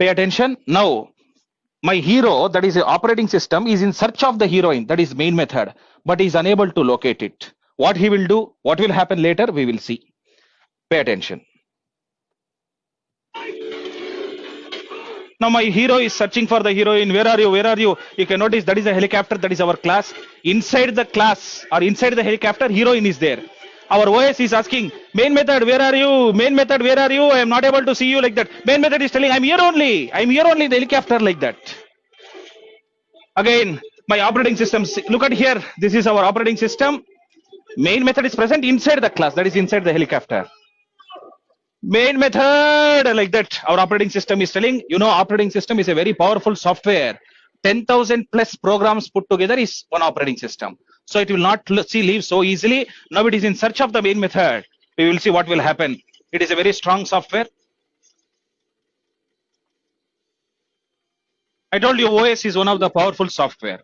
Pay attention. Now, my hero, that is the operating system, is in search of the heroine, that is main method, but is unable to locate it. What he will do, what will happen later, we will see. Pay attention. Now my hero is searching for the heroine. Where are you? Where are you? You can notice that is a helicopter. That is our class. Inside the class or inside the helicopter, heroine is there. Our OS is asking, main method, where are you? Main method, where are you? I am not able to see you, like that. Main method is telling, I'm here only. I'm here only in the helicopter, like that. Again, my operating system. Look at here. This is our operating system. Main method is present inside the class. That is inside the helicopter. Main method, like that. Our operating system is telling, operating system is a very powerful software. 10,000 plus programs put together is one operating system. So it will not leave so easily. Now it is in search of the main method. We will see what will happen. It is a very strong software. I told you OS is one of the powerful software.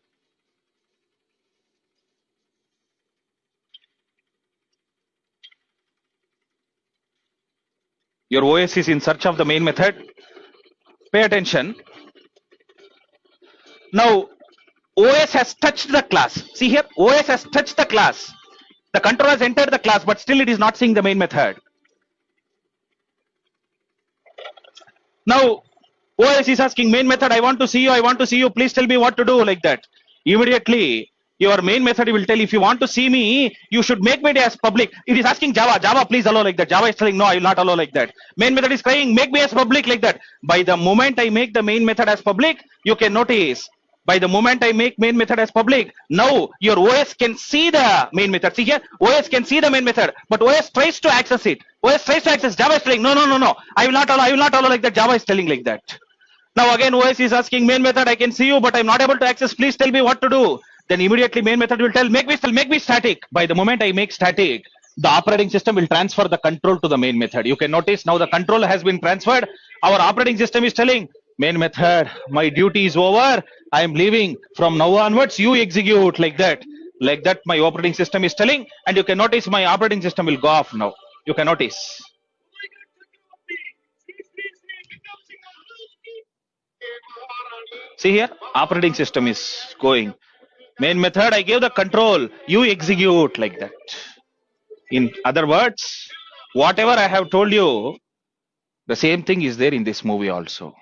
Your OS is in search of the main method. Pay attention. Now, OS has touched the class. See here, OS has touched the class. The controller has entered the class, but still it is not seeing the main method. Now, OS is asking main method, I want to see you, I want to see you, please tell me what to do, like that. Immediately, your main method will tell, if you want to see me, you should make me as public. It is asking Java, please allow, like that. Java is telling, no, I will not allow, like that. Main method is crying, make me as public, like that. By the moment I make the main method as public, you can notice, by the moment I make main method as public, now your OS can see the main method. See here, OS can see the main method, but OS tries to access it. OS tries to access, Java is telling, no, I will not allow, like that. Java is telling like that. Now again, OS is asking main method, I can see you, but I'm not able to access, please tell me what to do. Then immediately main method will tell, make me static. By the moment I make static, the operating system will transfer the control to the main method. You can notice now the control has been transferred. Our operating system is telling, main method, my duty is over. I am leaving. From now onwards, you execute, like that. Like that, my operating system is telling, and you can notice my operating system will go off now. You can notice. See here, operating system is going. Main method, I gave the control, you execute, like that. In other words, whatever I have told you, the same thing is there in this movie also.